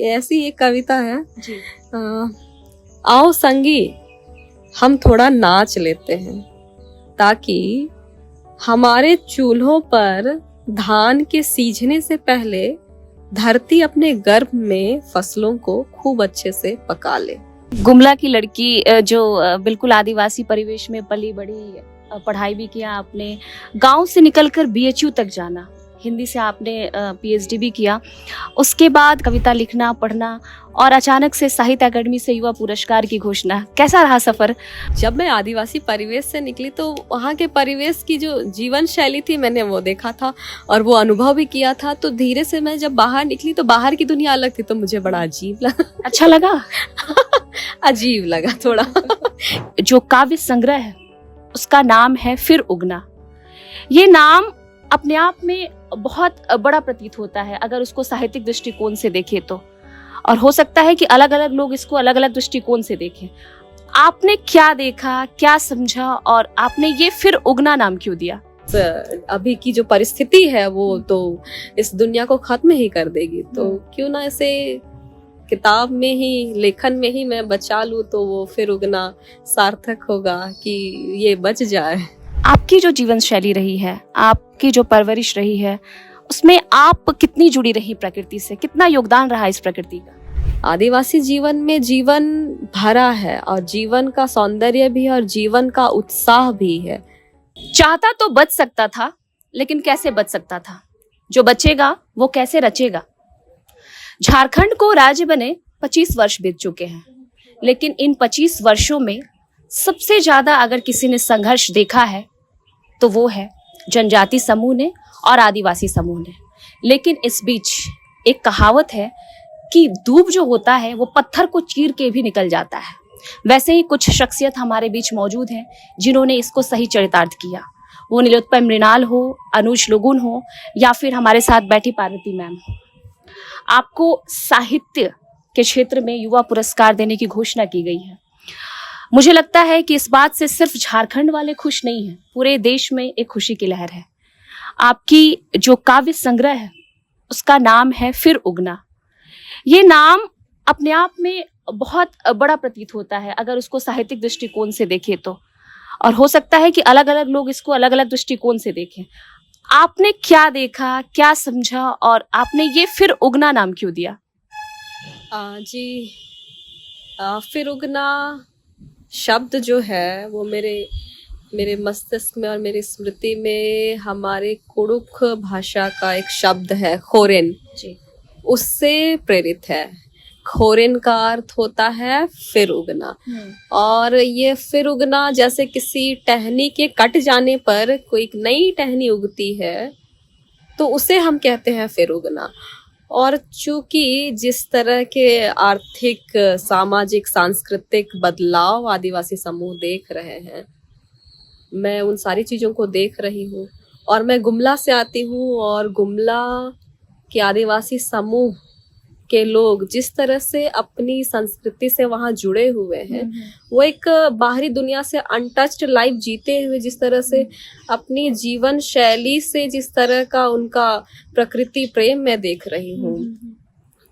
ऐसी एक कविता है जी। आओ संगी हम थोड़ा नाच लेते हैं ताकि हमारे चूल्हों पर धान के सीझने से पहले धरती अपने गर्भ में फसलों को खूब अच्छे से पका ले। गुमला की लड़की जो बिल्कुल आदिवासी परिवेश में पली बड़ी, पढ़ाई भी किया आपने, गांव से निकलकर बीएचयू तक जाना, हिंदी से आपने पीएचडी भी किया, उसके बाद कविता लिखना, पढ़ना और अचानक से साहित्य अकादमी से युवा पुरस्कार की घोषणा। कैसा रहा सफर? जब मैं आदिवासी परिवेश से निकली तो वहाँ के परिवेश की जो जीवन शैली थी मैंने वो देखा था और वो अनुभव भी किया था। तो धीरे से मैं जब बाहर निकली तो बाहर की दुनिया अलग थी, तो मुझे बड़ा अजीब लगा। अच्छा लगा? अजीब लगा थोड़ा। जो काव्य संग्रह है उसका नाम है फिर उगना। ये नाम अपने आप में बहुत बड़ा प्रतीत होता है अगर उसको साहित्यिक दृष्टिकोण से देखें तो, और हो सकता है कि अलग अलग लोग इसको अलग अलग दृष्टिकोण से देखें। आपने क्या देखा, क्या समझा और आपने ये फिर उगना नाम क्यों दिया? अभी की जो परिस्थिति है वो तो इस दुनिया को खत्म ही कर देगी, तो क्यों ना इसे किताब में ही, लेखन में ही मैं बचा लूं, तो वो फिर उगना सार्थक होगा कि ये बच जाए। आपकी जो जीवन शैली रही है, आपकी जो परवरिश रही है, उसमें आप कितनी जुड़ी रही प्रकृति से, कितना योगदान रहा इस प्रकृति का? आदिवासी जीवन में जीवन भरा है और जीवन का सौंदर्य भी और जीवन का उत्साह भी है। चाहता तो बच सकता था, लेकिन कैसे बच सकता था? जो बचेगा वो कैसे रचेगा? झारखंड को राज्य बने 25 वर्ष बीत चुके हैं, लेकिन इन 25 वर्षों में सबसे ज्यादा अगर किसी ने संघर्ष देखा है तो वो है जनजाति समूह ने और आदिवासी समूह ने। लेकिन इस बीच एक कहावत है कि दूब जो होता है वो पत्थर को चीर के भी निकल जाता है। वैसे ही कुछ शख्सियत हमारे बीच मौजूद हैं जिन्होंने इसको सही चरितार्थ किया। वो नीलोत्पल मृणाल हो, अनुज लुगुन हो या फिर हमारे साथ बैठी पार्वती मैम हो। आपको साहित्य के क्षेत्र में युवा पुरस्कार देने की घोषणा की गई है। मुझे लगता है कि इस बात से सिर्फ झारखंड वाले खुश नहीं हैं, पूरे देश में एक खुशी की लहर है। आपकी जो काव्य संग्रह है उसका नाम है फिर उगना। ये नाम अपने आप में बहुत बड़ा प्रतीत होता है अगर उसको साहित्यिक दृष्टिकोण से देखें तो, और हो सकता है कि अलग अलग लोग इसको अलग अलग दृष्टिकोण से देखें। आपने क्या देखा, क्या समझा और आपने ये फिर उगना नाम क्यों दिया? फिर उगना शब्द जो है वो मेरे मस्तिष्क में और मेरी स्मृति में हमारे कुडुख भाषा का एक शब्द है खोरेन जी, उससे प्रेरित है। खोरेन का अर्थ होता है फिर उगना, और ये फिर उगना जैसे किसी टहनी के कट जाने पर कोई नई टहनी उगती है तो उसे हम कहते हैं फिर उगना। और चूंकि जिस तरह के आर्थिक, सामाजिक, सांस्कृतिक बदलाव आदिवासी समूह देख रहे हैं, मैं उन सारी चीज़ों को देख रही हूँ और मैं गुमला से आती हूँ और गुमला के आदिवासी समूह के लोग जिस तरह से अपनी संस्कृति से वहाँ जुड़े हुए हैं, वो एक बाहरी दुनिया से अनटच्ड लाइफ जीते हुए जिस तरह से अपनी जीवन शैली से जिस तरह का उनका प्रकृति प्रेम मैं देख रही हूँ,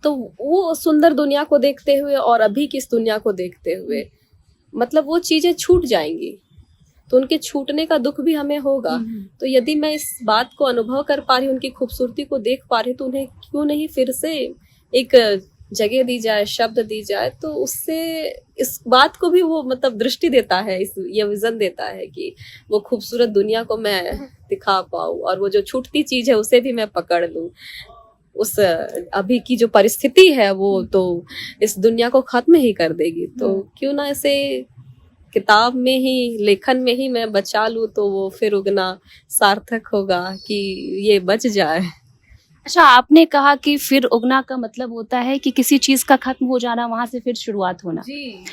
तो वो सुंदर दुनिया को देखते हुए और अभी की इस दुनिया को देखते हुए मतलब वो चीजें छूट जाएंगी, तो उनके छूटने का दुख भी हमें होगा। तो यदि मैं इस बात को अनुभव कर पा रही हूँ, उनकी खूबसूरती को देख पा रही हूँ, तो उन्हें क्यों नहीं फिर से एक जगह दी जाए, शब्द दी जाए, तो उससे इस बात को भी वो मतलब दृष्टि देता है, ये विजन देता है कि वो खूबसूरत दुनिया को मैं दिखा पाऊँ और वो जो छूटती चीज है उसे भी मैं पकड़ लूँ। उस अभी की जो परिस्थिति है वो तो इस दुनिया को खत्म ही कर देगी, तो क्यों ना इसे किताब में ही, लेखन में ही मैं बचा लूँ, तो वो फिर उगना सार्थक होगा कि ये बच जाए। अच्छा, आपने कहा कि फिर उगना का मतलब होता है कि किसी चीज का खत्म हो जाना, वहां से फिर शुरुआत होना जी।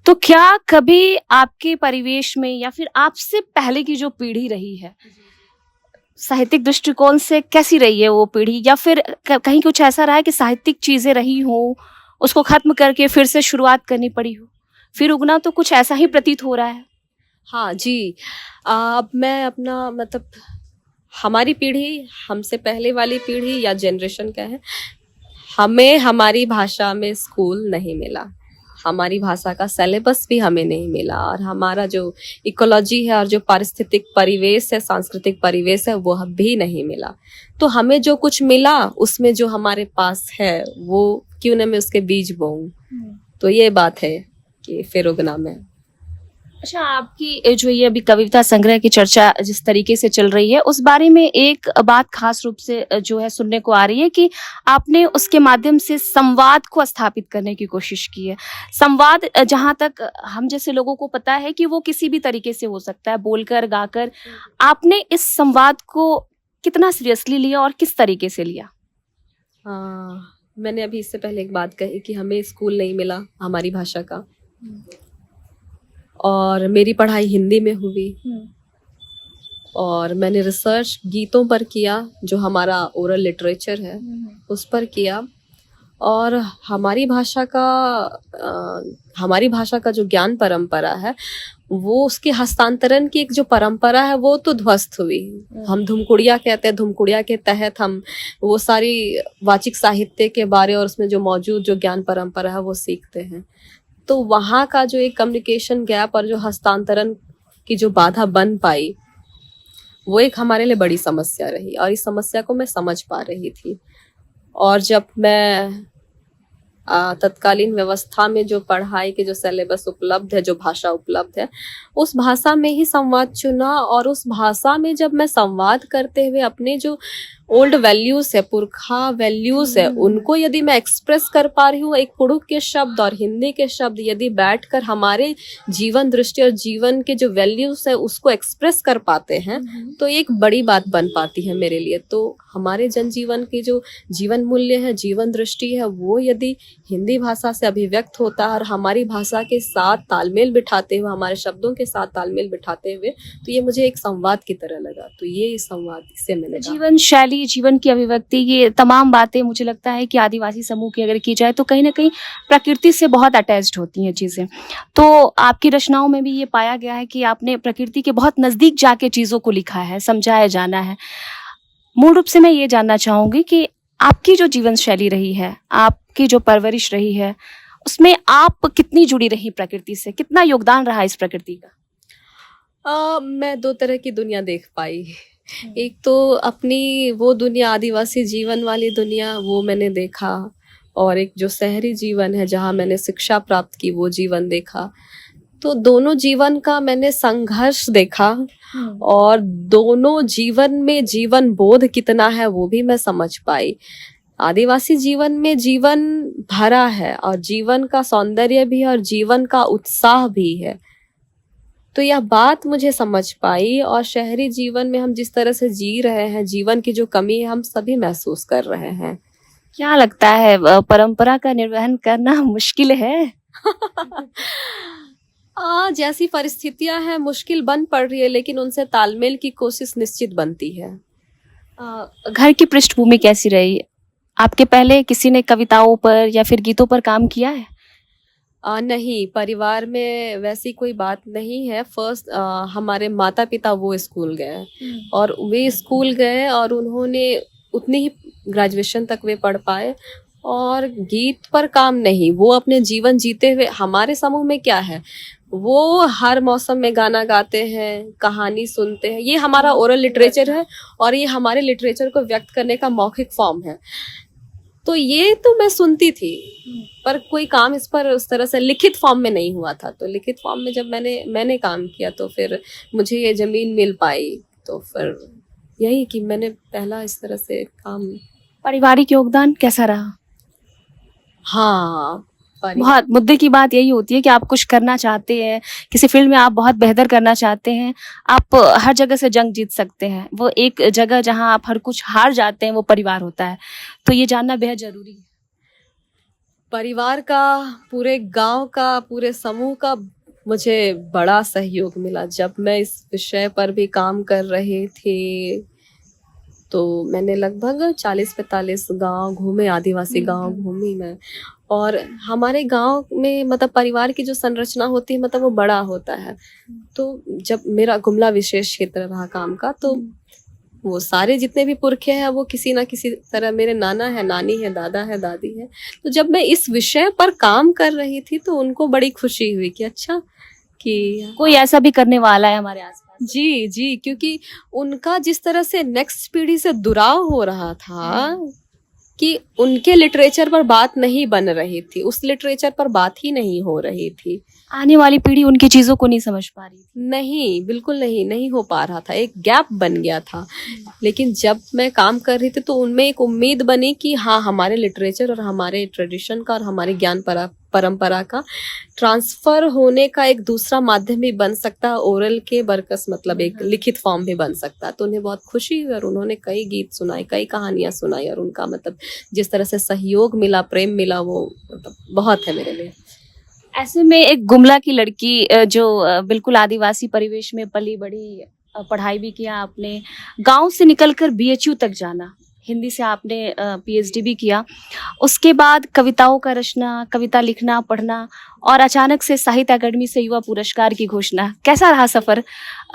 तो क्या कभी आपके परिवेश में या फिर आपसे पहले की जो पीढ़ी रही है, साहित्यिक दृष्टिकोण से कैसी रही है वो पीढ़ी, या फिर कहीं कुछ ऐसा रहा है कि साहित्यिक चीजें रही हो, उसको खत्म करके फिर से शुरुआत करनी पड़ी हो? फिर उगना तो कुछ ऐसा ही प्रतीत हो रहा है। हाँ जी, अब मैं अपना मतलब हमारी पीढ़ी, हमसे पहले वाली पीढ़ी या जनरेशन क्या है, हमें हमारी भाषा में स्कूल नहीं मिला, हमारी भाषा का सिलेबस भी हमें नहीं मिला, और हमारा जो इकोलॉजी है और जो पारिस्थितिक परिवेश है, सांस्कृतिक परिवेश है, वो भी नहीं मिला। तो हमें जो कुछ मिला उसमें जो हमारे पास है वो क्यों न मैं उसके बीज बोऊं। तो ये बात है कि फेरोगना में। अच्छा, आपकी जो ये अभी कविता संग्रह की चर्चा जिस तरीके से चल रही है, उस बारे में एक बात खास रूप से जो है सुनने को आ रही है कि आपने उसके माध्यम से संवाद को स्थापित करने की कोशिश की है। संवाद जहां तक हम जैसे लोगों को पता है कि वो किसी भी तरीके से हो सकता है, बोलकर, गाकर। आपने इस संवाद को कितना सीरियसली लिया और किस तरीके से लिया? मैंने अभी इससे पहले एक बात कही कि हमें स्कूल नहीं मिला हमारी भाषा का, और मेरी पढ़ाई हिंदी में हुई, और मैंने रिसर्च गीतों पर किया, जो हमारा ओरल लिटरेचर है उस पर किया। और हमारी भाषा का जो ज्ञान परंपरा है, वो उसके हस्तांतरण की एक जो परंपरा है वो तो ध्वस्त हुई। हम धुमकुड़िया कहते हैं, धुमकुड़िया के तहत हम वो सारी वाचिक साहित्य के बारे और उसमें जो मौजूद जो ज्ञान परंपरा है वो सीखते हैं। तो वहाँ का जो एक कम्युनिकेशन गैप और जो हस्तांतरण की जो बाधा बन पाई, वो एक हमारे लिए बड़ी समस्या रही, और इस समस्या को मैं समझ पा रही थी। और जब मैं तत्कालीन व्यवस्था में जो पढ़ाई के जो सिलेबस उपलब्ध है, जो भाषा उपलब्ध है, उस भाषा में ही संवाद चुना, और उस भाषा में जब मैं संवाद करते हुए अपने जो ओल्ड वैल्यूज है, पुरखा वैल्यूज है, उनको यदि मैं एक्सप्रेस कर पा रही हूँ, एक कुड़ुक के शब्द और हिंदी के शब्द यदि बैठकर हमारे जीवन दृष्टि और जीवन के जो वैल्यूज है उसको एक्सप्रेस कर पाते हैं, तो एक बड़ी बात बन पाती है मेरे लिए। तो हमारे जनजीवन के जो जीवन मूल्य है, जीवन दृष्टि है, वो यदि हिंदी भाषा से अभिव्यक्त होता है और हमारी भाषा के साथ तालमेल बिठाते हुए, हमारे शब्दों के साथ तालमेल बिठाते हुए, तो ये मुझे एक संवाद की तरह लगा। तो ये संवाद से मैंने जीवन शैली, जीवन की अभिव्यक्ति, ये तमाम बातें मुझे लगता है कि आदिवासी समूह की अगर की जाए तो कहीं ना कहीं प्रकृति से बहुत अटैच्ड होती हैं चीजें। तो आपकी रचनाओं में भी ये पाया गया है कि आपने प्रकृति के बहुत नजदीक जाके चीजों को लिखा है, समझाया जाना है। मूल रूप से मैं ये जानना चाहूंगी कि आपकी जो जीवन शैली रही है, आपकी जो परवरिश रही है, उसमें आप कितनी जुड़ी रही प्रकृति से, कितना योगदान रहा इस प्रकृति का? मैं दो तरह की दुनिया देख पाई। एक तो अपनी वो दुनिया, आदिवासी जीवन वाली दुनिया, वो मैंने देखा, और एक जो शहरी जीवन है जहाँ मैंने शिक्षा प्राप्त की, वो जीवन देखा। तो दोनों जीवन का मैंने संघर्ष देखा, और दोनों जीवन में जीवन बोध कितना है वो भी मैं समझ पाई। आदिवासी जीवन में जीवन भरा है, और जीवन का सौंदर्य भी है, और जीवन का उत्साह भी है। तो यह बात मुझे समझ पाई, और शहरी जीवन में हम जिस तरह से जी रहे हैं, जीवन की जो कमी है हम सभी महसूस कर रहे हैं। क्या लगता है, परंपरा का निर्वहन करना मुश्किल है? जैसी परिस्थितियां हैं मुश्किल बन पड़ रही है, लेकिन उनसे तालमेल की कोशिश निश्चित बनती है। घर की पृष्ठभूमि कैसी रही? आपके पहले किसी ने कविताओं पर या फिर गीतों पर काम किया है? नहीं, परिवार में वैसी कोई बात नहीं है। फर्स्ट हमारे माता पिता वो स्कूल गए, और वे स्कूल गए और उन्होंने उतनी ही ग्रेजुएशन तक वे पढ़ पाए, और गीत पर काम नहीं। वो अपने जीवन जीते हुए, हमारे समूह में क्या है, वो हर मौसम में गाना गाते हैं, कहानी सुनते हैं। ये हमारा ओरल लिटरेचर है, और ये हमारे लिटरेचर को व्यक्त करने का मौखिक फॉर्म है। तो ये तो मैं सुनती थी, पर कोई काम इस पर उस तरह से लिखित फॉर्म में नहीं हुआ था। तो लिखित फॉर्म में जब मैंने काम किया, तो फिर मुझे ये जमीन मिल पाई। तो फिर यही कि मैंने पहला इस तरह से काम। पारिवारिक योगदान कैसा रहा? हाँ, बहुत मुद्दे की बात यही होती है कि आप कुछ करना चाहते हैं, किसी फील्ड में आप बहुत बेहतर करना चाहते हैं, आप हर जगह से जंग जीत सकते हैं। वो एक जगह जहां आप हर कुछ हार जाते हैं, वो परिवार होता है। तो ये जानना बेहद जरूरी है। परिवार का, पूरे गांव का, पूरे समूह का मुझे बड़ा सहयोग मिला। जब मैं इस विषय पर भी काम कर रही थी, तो मैंने लगभग 40-45 गांव घूमे, आदिवासी गांव घूमी मैं। और हमारे गांव में मतलब परिवार की जो संरचना होती है, मतलब वो बड़ा होता है। तो जब मेरा गुमला विशेष क्षेत्र रहा काम का, तो वो सारे जितने भी पुरखे हैं वो किसी ना किसी तरह, मेरे नाना है, नानी है, दादा है, दादी है। तो जब मैं इस विषय पर काम कर रही थी तो उनको बड़ी खुशी हुई कि अच्छा, कि कोई ऐसा भी करने वाला है हमारे आसपास। जी जी, क्योंकि उनका जिस तरह से नेक्स्ट पीढ़ी से दुराव हो रहा था कि उनके लिटरेचर पर बात नहीं बन रही थी, उस लिटरेचर पर बात ही नहीं हो रही थी। आने वाली पीढ़ी उनकी चीजों को नहीं समझ पा रही थी। नहीं, बिल्कुल नहीं, नहीं हो पा रहा था, एक गैप बन गया था। लेकिन जब मैं काम कर रही थी तो उनमें एक उम्मीद बनी कि हाँ, हमारे लिटरेचर और हमारे ट्रेडिशन का और हमारे ज्ञान परंपरा का ट्रांसफर होने का एक दूसरा माध्यम भी बन सकता है, ओरल के बरकस, मतलब एक लिखित फॉर्म भी बन सकता है। तो उन्हें बहुत खुशी हुई और उन्होंने कई गीत सुनाए, कई कहानियां सुनाई, और उनका मतलब जिस तरह से सहयोग मिला, प्रेम मिला, वो मतलब बहुत है मेरे लिए। ऐसे में एक गुमला की लड़की जो बिल्कुल आदिवासी परिवेश में पली बड़ी, पढ़ाई भी किया आपने, गांव से निकलकर बीएचयू तक जाना, हिंदी से आपने पीएचडी भी किया, उसके बाद कविताओं का रचना, कविता लिखना, पढ़ना, और अचानक से साहित्य अकादमी से युवा पुरस्कार की घोषणा। कैसा रहा सफर?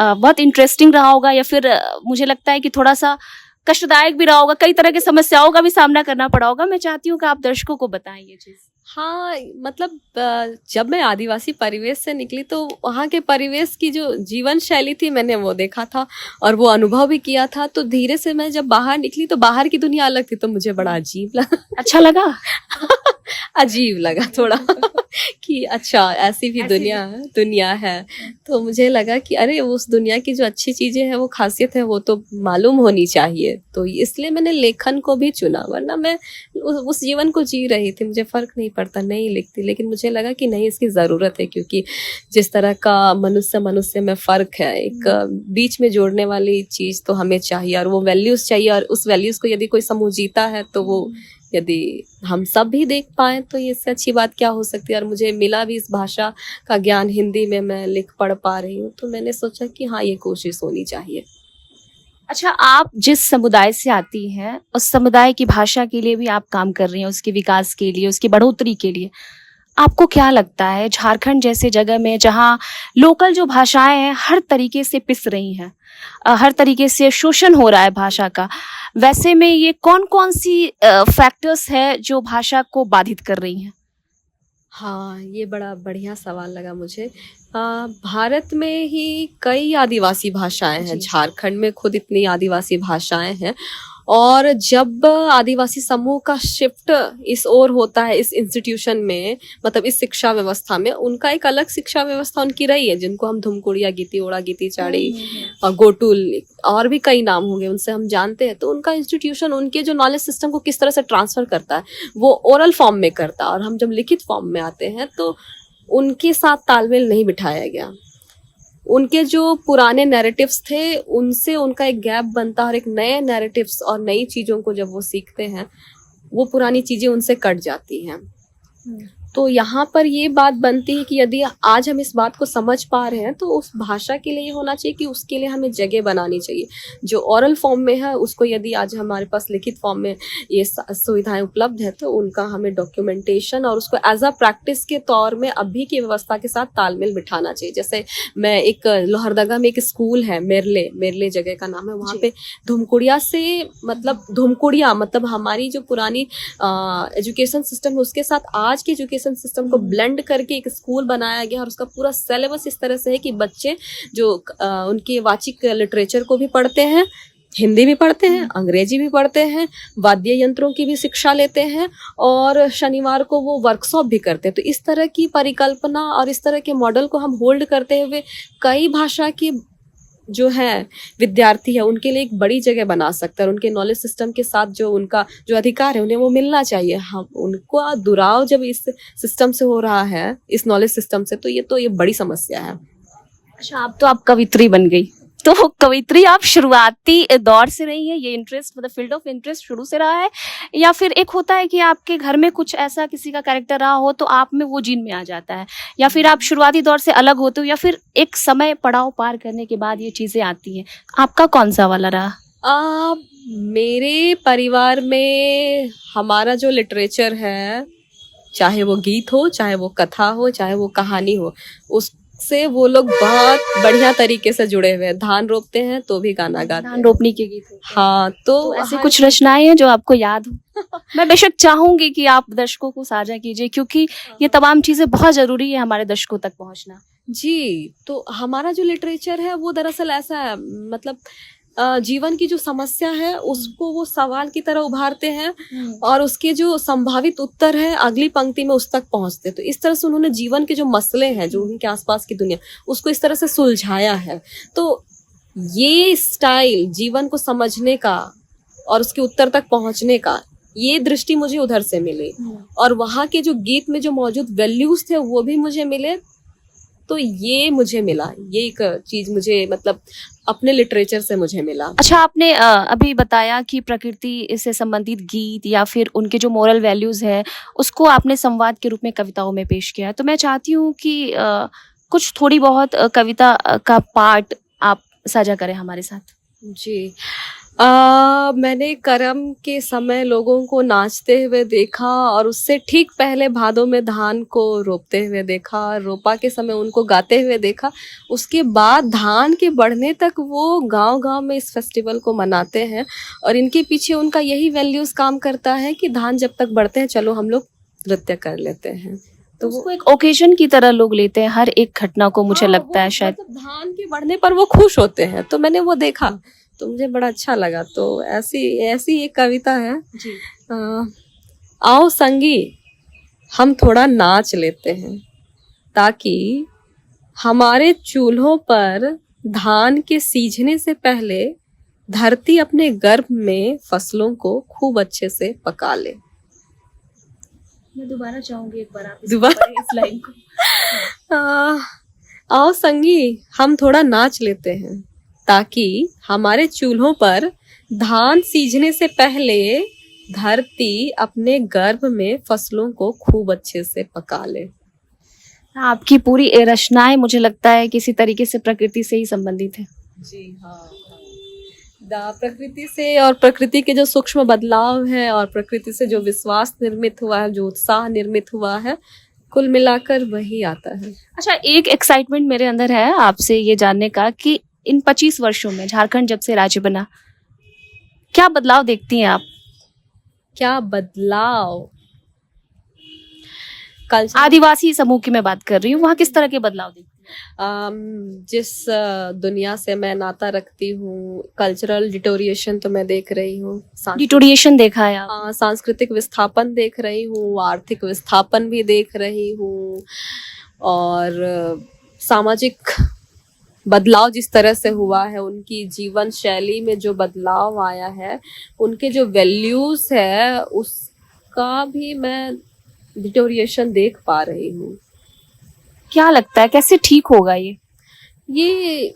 बहुत इंटरेस्टिंग रहा होगा, या फिर मुझे लगता है कि थोड़ा सा कष्टदायक भी रहा होगा, कई तरह की समस्याओं का भी सामना करना पड़ा होगा। मैं चाहती हूँ कि आप दर्शकों को बताएं ये चीज। हाँ, मतलब जब मैं आदिवासी परिवेश से निकली तो वहाँ के परिवेश की जो जीवन शैली थी मैंने वो देखा था और वो अनुभव भी किया था। तो धीरे से मैं जब बाहर निकली तो बाहर की दुनिया अलग थी, तो मुझे बड़ा अजीब लगा। अच्छा लगा? अजीब लगा थोड़ा कि अच्छा, ऐसी भी दुनिया है। तो मुझे लगा कि अरे, उस दुनिया की जो अच्छी चीजें हैं, वो खासियत है, वो तो मालूम होनी चाहिए। तो इसलिए मैंने लेखन को भी चुना, वरना मैं उस जीवन को जी रही थी, मुझे फर्क नहीं पड़ता, नहीं लिखती। लेकिन मुझे लगा कि नहीं, इसकी जरूरत है, क्योंकि जिस तरह का मनुष्य में फर्क है, एक बीच में जोड़ने वाली चीज तो हमें चाहिए, और वो वैल्यूज चाहिए। और उस वैल्यूज को यदि कोई समूह जीता है तो वो यदि हम सब भी देख पाए तो इससे अच्छी बात क्या हो सकती है। और मुझे मिला भी इस भाषा का ज्ञान, हिंदी में मैं लिख पढ़ पा रही हूँ, तो मैंने सोचा कि हाँ, ये कोशिश होनी चाहिए। अच्छा, आप जिस समुदाय से आती हैं उस समुदाय की भाषा के लिए भी आप काम कर रही हैं, उसके विकास के लिए, उसकी बढ़ोतरी के लिए। आपको क्या लगता है झारखंड जैसे जगह में जहाँ लोकल जो भाषाएं हैं हर तरीके से पिस रही हैं, हर तरीके से शोषण हो रहा है भाषा का, वैसे में ये कौन कौन सी फैक्टर्स है जो भाषा को बाधित कर रही हैं? हाँ, ये बड़ा बढ़िया सवाल लगा मुझे। भारत में ही कई आदिवासी भाषाएं हैं, जी। झारखंड में खुद इतनी आदिवासी भाषाएं हैं। और जब आदिवासी समूह का शिफ्ट इस ओर होता है, इस इंस्टीट्यूशन में, मतलब इस शिक्षा व्यवस्था में, उनका एक अलग शिक्षा व्यवस्था उनकी रही है, जिनको हम धुमकुड़िया गीती, ओड़ा गीती, चाड़ी और गोटुल और भी कई नाम होंगे, उनसे हम जानते हैं। तो उनका इंस्टीट्यूशन उनके जो नॉलेज सिस्टम को किस तरह से ट्रांसफर करता है, वो ओरल फॉर्म में करता है। और हम जब लिखित फॉर्म में आते हैं तो उनके साथ तालमेल नहीं बिठाया गया। उनके जो पुराने नैरेटिव्स थे उनसे उनका एक गैप बनता, और एक नए नैरेटिव्स और नई चीज़ों को जब वो सीखते हैं, वो पुरानी चीज़ें उनसे कट जाती हैं। तो यहाँ पर ये बात बनती है कि यदि आज हम इस बात को समझ पा रहे हैं तो उस भाषा के लिए ये होना चाहिए कि उसके लिए हमें जगह बनानी चाहिए। जो ओरल फॉर्म में है उसको यदि आज हमारे पास लिखित फॉर्म में ये सुविधाएं उपलब्ध है तो उनका हमें डॉक्यूमेंटेशन और उसको एज अ प्रैक्टिस के तौर में अभी की व्यवस्था के साथ तालमेल बिठाना चाहिए। जैसे मैं एक लोहरदगा में एक स्कूल है, मेरले जगह का नाम है, वहाँ पे धुमकुड़िया से, मतलब धुमकुड़िया मतलब हमारी जो पुरानी एजुकेशन सिस्टम है उसके साथ आज के एजुकेशन सिस्टम को ब्लेंड करके एक स्कूल बनाया गया। और उसका पूरा सिलेबस इस तरह से है कि बच्चे जो उनके वाचिक लिटरेचर को भी पढ़ते हैं, हिंदी भी पढ़ते हैं, अंग्रेजी भी पढ़ते हैं, वाद्य यंत्रों की भी शिक्षा लेते हैं, और शनिवार को वो वर्कशॉप भी करते हैं। तो इस तरह की परिकल्पना और इस तरह के मॉडल को हम होल्ड करते हुए कई भाषा की जो है विद्यार्थी है उनके लिए एक बड़ी जगह बना सकता है। उनके नॉलेज सिस्टम के साथ जो उनका जो अधिकार है उन्हें वो मिलना चाहिए। हम उनको दुराव जब इस सिस्टम से हो रहा है, इस नॉलेज सिस्टम से, तो ये बड़ी समस्या है। अच्छा, आप कवित्री बन गई, तो कवित्री आप शुरुआती दौर से रही है, ये इंटरेस्ट मतलब फील्ड ऑफ इंटरेस्ट शुरू से रहा है, या फिर एक होता है कि आपके घर में कुछ ऐसा किसी का कैरेक्टर रहा हो तो आप में वो जीन में आ जाता है, या फिर आप शुरुआती दौर से अलग होते हो, या फिर एक समय पड़ाव पार करने के बाद ये चीजें आती हैं? आपका कौन सा वाला रहा? मेरे परिवार में हमारा जो लिटरेचर है, चाहे वो गीत हो, चाहे वो कथा हो, चाहे वो कहानी हो, से वो लोग बहुत बढ़िया तरीके से जुड़े हुए हैं। धान रोपते हैं तो भी गाना गाते धान हैं। रोपनी के गीत होते हैं। हाँ, तो तो ऐसे हर कुछ रचनाएं हैं जो आपको याद हो? मैं बेशक चाहूंगी कि आप दर्शकों को साझा कीजिए, क्योंकि ये तमाम चीजें बहुत जरूरी है हमारे दर्शकों तक पहुंचना। जी, तो हमारा जो लिटरेचर है वो दरअसल ऐसा है, मतलब जीवन की जो समस्या है उसको वो सवाल की तरह उभारते हैं और उसके जो संभावित उत्तर है अगली पंक्ति में उस तक पहुंचते हैं। तो इस तरह से उन्होंने जीवन के जो मसले हैं, जो उनके आसपास की दुनिया, उसको इस तरह से सुलझाया है। तो ये स्टाइल जीवन को समझने का और उसके उत्तर तक पहुंचने का, ये दृष्टि मुझे उधर से मिली। और वहाँ के जो गीत में जो मौजूद वैल्यूज थे वो भी मुझे मिले। तो ये मुझे मिला, ये एक चीज मुझे मतलब अपने लिटरेचर से मुझे मिला। अच्छा, आपने अभी बताया कि प्रकृति से संबंधित गीत या फिर उनके जो मोरल वैल्यूज है उसको आपने संवाद के रूप में कविताओं में पेश किया है। तो मैं चाहती हूँ कि कुछ थोड़ी बहुत कविता का पार्ट आप साझा करें हमारे साथ। जी, मैंने करम के समय लोगों को नाचते हुए देखा और उससे ठीक पहले भादों में धान को रोपते हुए देखा, रोपा के समय उनको गाते हुए देखा। उसके बाद धान के बढ़ने तक वो गांव-गांव में इस फेस्टिवल को मनाते हैं और इनके पीछे उनका यही वैल्यूज काम करता है कि धान जब तक बढ़ते हैं चलो हम लोग नृत्य कर लेते हैं। तो उसको एक ओकेजन की तरह लोग लेते हैं हर एक घटना को, मुझे लगता है शायद। मतलब धान के बढ़ने पर वो खुश होते हैं। तो मैंने वो देखा तो मुझे बड़ा अच्छा लगा। तो ऐसी ऐसी एक कविता है जी। आओ संगी हम थोड़ा नाच लेते हैं ताकि हमारे चूल्हों पर धान के सीझने से पहले धरती अपने गर्भ में फसलों को खूब अच्छे से पका ले। मैं दोबारा चाहूंगी, एक बार आप दोबारा? इस लाइन को। आओ संगी हम थोड़ा नाच लेते हैं ताकि हमारे चूल्हों पर धान सीझने से पहले धरती अपने गर्भ में फसलों को खूब अच्छे से पका ले। आपकी पूरी रचनाएं मुझे लगता है किसी तरीके से प्रकृति से ही संबंधित है। जी हाँ, प्रकृति से और प्रकृति के जो सूक्ष्म बदलाव है और प्रकृति से जो विश्वास निर्मित हुआ है, जो उत्साह निर्मित हुआ है, कुल मिलाकर वही आता है। अच्छा, एक एक्साइटमेंट मेरे अंदर है आपसे ये जानने का कि इन 25 वर्षों में झारखंड जब से राज्य बना, क्या बदलाव देखती हैं आप? क्या बदलाव? आदिवासी समूह की मैं बात कर रही हूँ, वहाँ किस तरह के बदलाव देखती हैं? जिस दुनिया से मैं नाता रखती हूँ, कल्चरल डिटोरिएशन तो मैं देख रही हूँ, डिटोरिएशन देखा है आप? हाँ, सांस्कृतिक विस्थापन देख रही हूँ, आर्थिक विस्थापन भी देख रही हूँ और सामाजिक बदलाव जिस तरह से हुआ है, उनकी जीवन शैली में जो बदलाव आया है, उनके जो वैल्यूज है उसका भी मैं डिटोरिएशन देख पा रही हूँ। क्या लगता है कैसे ठीक होगा ये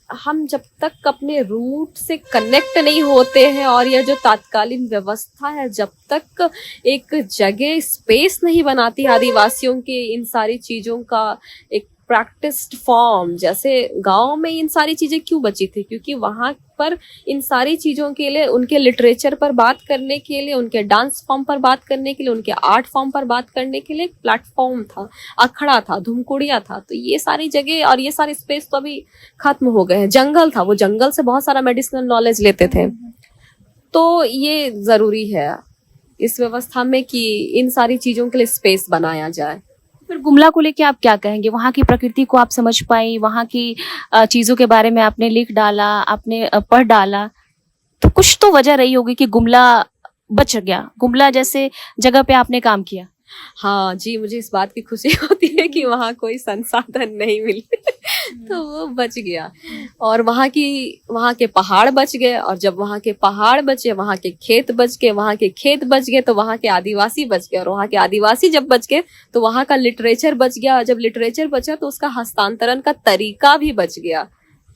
हम जब तक अपने रूट से कनेक्ट नहीं होते हैं और यह जो तात्कालीन व्यवस्था है जब तक एक जगह स्पेस नहीं बनाती आदिवासियों के इन सारी चीजों का एक प्रैक्टिस्ड फॉर्म, जैसे गांव में इन सारी चीजें क्यों बची थी, क्योंकि वहां पर इन सारी चीजों के लिए, उनके लिटरेचर पर बात करने के लिए, उनके डांस फॉर्म पर बात करने के लिए, उनके आर्ट फॉर्म पर बात करने के लिए एक प्लेटफॉर्म था, अखड़ा था, धुमकुड़िया था। तो ये सारी जगह और ये सारे स्पेस तो अभी खत्म हो गए हैं। जंगल था, वो जंगल से बहुत सारा मेडिसिनल नॉलेज लेते थे। तो ये जरूरी है इस व्यवस्था में कि इन सारी चीजों के लिए स्पेस बनाया जाए। फिर गुमला को लेके आप क्या कहेंगे? वहाँ की प्रकृति को आप समझ पाई, वहाँ की चीजों के बारे में आपने लिख डाला, आपने पढ़ डाला, तो कुछ तो वजह रही होगी कि गुमला बच गया, गुमला जैसे जगह पे आपने काम किया। हाँ जी, मुझे इस बात की खुशी होती है कि वहाँ कोई संसाधन नहीं मिले तो वो बच गया और वहाँ के पहाड़ बच गए और जब वहाँ के पहाड़ बचे, वहाँ के खेत बच गए, वहाँ के खेत बच गए तो वहाँ के आदिवासी बच गए और वहाँ के आदिवासी जब बच गए तो वहाँ का लिटरेचर बच गया। जब लिटरेचर बचा तो उसका हस्तांतरण का तरीका भी बच गया।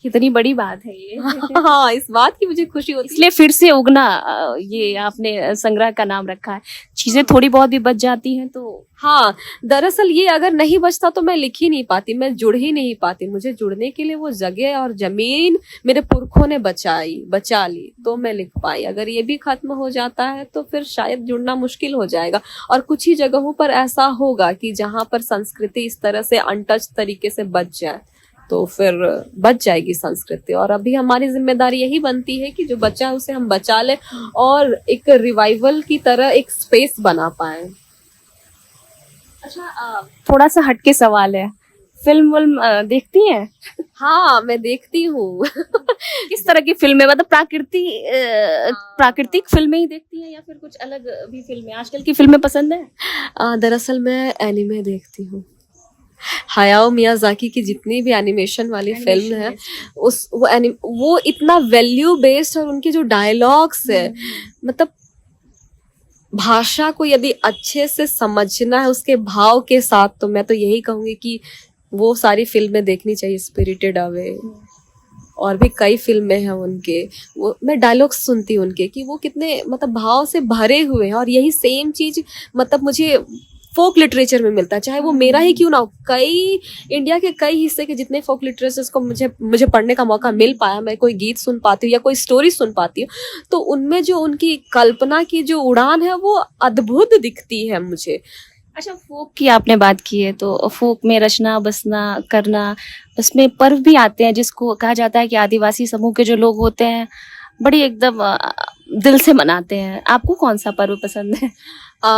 कितनी बड़ी बात है ये। हाँ, इस बात की मुझे खुशी होती है। इसलिए फिर से उगना ये आपने संग्रह का नाम रखा है। चीजें थोड़ी बहुत भी बच जाती हैं तो हाँ, दरअसल ये अगर नहीं बचता तो मैं लिख ही नहीं पाती, मैं जुड़ ही नहीं पाती। मुझे जुड़ने के लिए वो जगह और जमीन मेरे पुरखों ने बचा ली तो मैं लिख पाई। अगर ये भी खत्म हो जाता है तो फिर शायद जुड़ना मुश्किल हो जाएगा। और कुछ ही जगहों पर ऐसा होगा कि जहाँ पर संस्कृति इस तरह से अनटच तरीके से बच जाए तो फिर बच जाएगी संस्कृति। और अभी हमारी जिम्मेदारी यही बनती है कि जो बचा है उसे हम बचा लें और एक रिवाइवल की तरह एक स्पेस बना पाए। अच्छा, थोड़ा सा हटके सवाल है, फिल्म देखती हैं? हाँ, मैं देखती हूँ। किस तरह की फिल्में, मतलब प्राकृतिक फिल्में ही देखती हैं या फिर कुछ अलग भी फिल्में, आजकल की फिल्में पसंद है? दरअसल मैं एनिमे देखती हूँ। हायाओ मियाजाकी की जितनी भी एनिमेशन वाली फिल्म है वो इतना वैल्यू बेस्ड और उनके जो डायलॉग्स है, मतलब भाषा को यदि अच्छे से समझना है उसके भाव के साथ, तो मैं तो यही कहूंगी कि वो सारी फिल्में देखनी चाहिए। स्पिरिटेड अवे और भी कई फिल्में हैं उनके, वो मैं डायलॉग सुनती हूँ उनके कि वो कितने मतलब भाव से भरे हुए हैं। और यही सेम चीज मतलब मुझे फोक लिटरेचर में मिलता है, चाहे वो मेरा ही क्यों ना हो। इंडिया के कई हिस्से के जितने फोक लिटरेचर्स को मुझे पढ़ने का मौका मिल पाया, मैं कोई गीत सुन पाती हूँ या कोई स्टोरी सुन पाती हूँ, तो उनमें जो उनकी कल्पना की जो उड़ान है वो अद्भुत दिखती है मुझे। अच्छा, फोक की आपने बात की है तो फोक में रचना बसना करना, उसमें पर्व भी आते हैं जिसको कहा जाता है कि आदिवासी समूह के जो लोग होते हैं बड़ी एकदम दिल से मनाते हैं। आपको कौन सा पर्व पसंद है?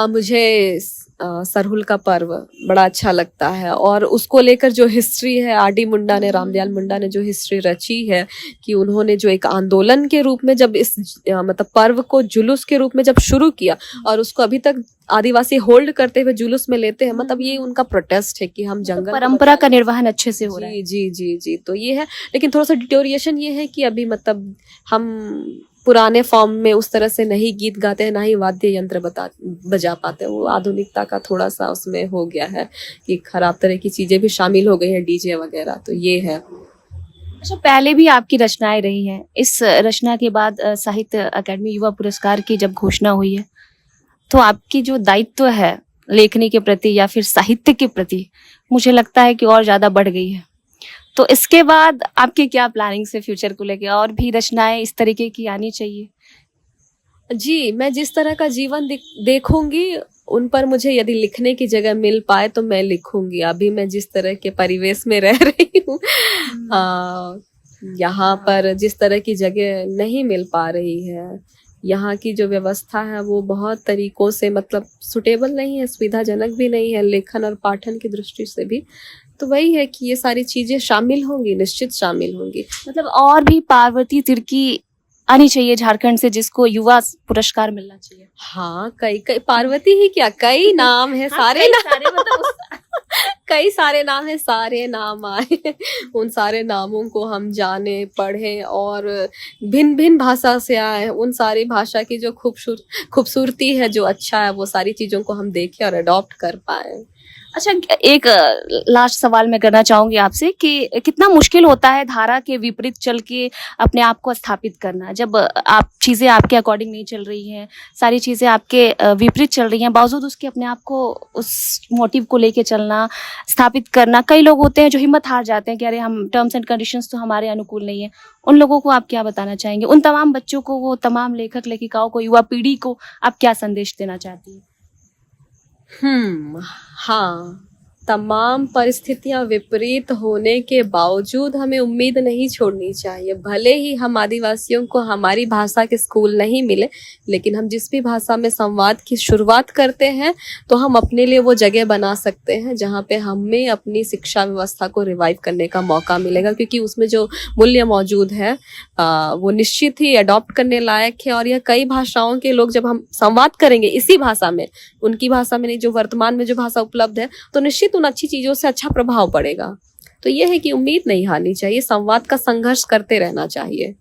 मुझे सरहुल का पर्व बड़ा अच्छा लगता है। और उसको लेकर जो हिस्ट्री है, आर.डी. मुंडा ने, रामदयाल मुंडा ने जो हिस्ट्री रची है कि उन्होंने जो एक आंदोलन के रूप में जब इस मतलब पर्व को जुलूस के रूप में जब शुरू किया और उसको अभी तक आदिवासी होल्ड करते हुए जुलूस में लेते हैं, मतलब ये उनका प्रोटेस्ट है कि हम जंगल परंपरा का निर्वहन अच्छे से हो रहा है। जी जी जी, तो ये है। लेकिन थोड़ा सा डिटोरिएशन ये है कि अभी मतलब हम पुराने फॉर्म में उस तरह से नहीं गीत गाते हैं, ना ही वाद्य यंत्र बजा पाते हैं। वो आधुनिकता का थोड़ा सा उसमें हो गया है कि खराब तरह की चीजें भी शामिल हो गई हैं, डीजे वगैरह, तो ये है। अच्छा, पहले भी आपकी रचनाएं रही हैं। इस रचना के बाद साहित्य अकादमी युवा पुरस्कार की जब घोषणा हुई है तो आपकी जो दायित्व है लेखनी के प्रति या फिर साहित्य के प्रति, मुझे लगता है कि और ज्यादा बढ़ गई है। तो इसके बाद आपके क्या प्लानिंग से फ्यूचर को लेके, और भी रचनाएं इस तरीके की आनी चाहिए? जी, मैं जिस तरह का जीवन देखूंगी उन पर मुझे यदि लिखने की जगह मिल पाए तो मैं लिखूंगी। अभी मैं जिस तरह के परिवेश में रह रही हूँ, यहाँ पर जिस तरह की जगह नहीं मिल पा रही है, यहाँ की जो व्यवस्था है वो बहुत तरीकों से मतलब सुटेबल नहीं है, सुविधाजनक भी नहीं है लेखन और पाठन की दृष्टि से भी। तो वही है कि ये सारी चीजें शामिल होंगी, निश्चित शामिल होंगी। मतलब और भी पार्वती तिर्की आनी चाहिए झारखंड से जिसको युवा पुरस्कार मिलना चाहिए। हाँ, कई पार्वती ही क्या, कई नाम है, सारे कई सारे नाम है, सारे नाम आए, उन सारे नामों को हम जाने, पढ़ें और भिन्न भिन्न भाषा से आए, उन सारी भाषा की जो खूबसूरती है, जो अच्छा है, वो सारी चीजों को हम देखें और अडॉप्ट कर पाए। अच्छा, एक लास्ट सवाल मैं करना चाहूंगी आपसे कि कितना मुश्किल होता है धारा के विपरीत चल के अपने आप को स्थापित करना, जब आप चीजें आपके अकॉर्डिंग नहीं चल रही हैं, सारी चीजें आपके विपरीत चल रही हैं, बावजूद उसके अपने आप को उस मोटिव को लेके चलना, स्थापित करना। कई लोग होते हैं जो हिम्मत हार जाते हैं कि अरे हम टर्म्स एंड कंडीशंस तो हमारे अनुकूल नहीं है। उन लोगों को आप क्या बताना चाहेंगे? उन तमाम बच्चों को, वो तमाम लेखक लेखिकाओं को, युवा पीढ़ी को आप क्या संदेश देना चाहती हैं? हाँ, तमाम परिस्थितियां विपरीत होने के बावजूद हमें उम्मीद नहीं छोड़नी चाहिए। भले ही हम आदिवासियों को हमारी भाषा के स्कूल नहीं मिले, लेकिन हम जिस भी भाषा में संवाद की शुरुआत करते हैं तो हम अपने लिए वो जगह बना सकते हैं जहाँ पे हमें अपनी शिक्षा व्यवस्था को रिवाइव करने का मौका मिलेगा, क्योंकि उसमें जो मूल्य मौजूद है वो निश्चित ही अडॉप्ट करने लायक है। और यह कई भाषाओं के लोग जब हम संवाद करेंगे इसी भाषा में, उनकी भाषा में नहीं, जो वर्तमान में जो भाषा उपलब्ध है, तो निश्चित उन अच्छी चीजों से अच्छा प्रभाव पड़ेगा। तो यह है कि उम्मीद नहीं हारनी चाहिए, संवाद का संघर्ष करते रहना चाहिए।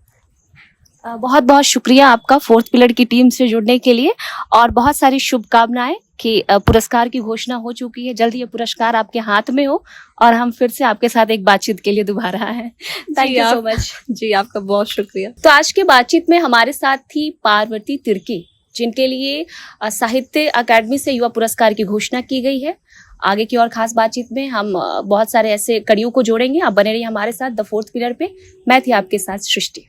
बहुत बहुत शुक्रिया आपका फोर्थ पिलर की टीम से जुड़ने के लिए, और बहुत सारी शुभकामनाएं कि पुरस्कार की घोषणा हो चुकी है, जल्द ये पुरस्कार आपके हाथ में हो और हम फिर से आपके साथ एक बातचीत के लिए दोबारा आए। Thank you so much. जी, आपका बहुत शुक्रिया। तो आज के बातचीत में हमारे साथ थी पार्वती तिर्की, जिनके लिए साहित्य अकादमी से युवा पुरस्कार की घोषणा की गई है। आगे की और खास बातचीत में हम बहुत सारे ऐसे कड़ियों को जोड़ेंगे। आप बने रहिए हमारे साथ द फोर्थ पिलर पे। मैं थी आपके साथ सृष्टि।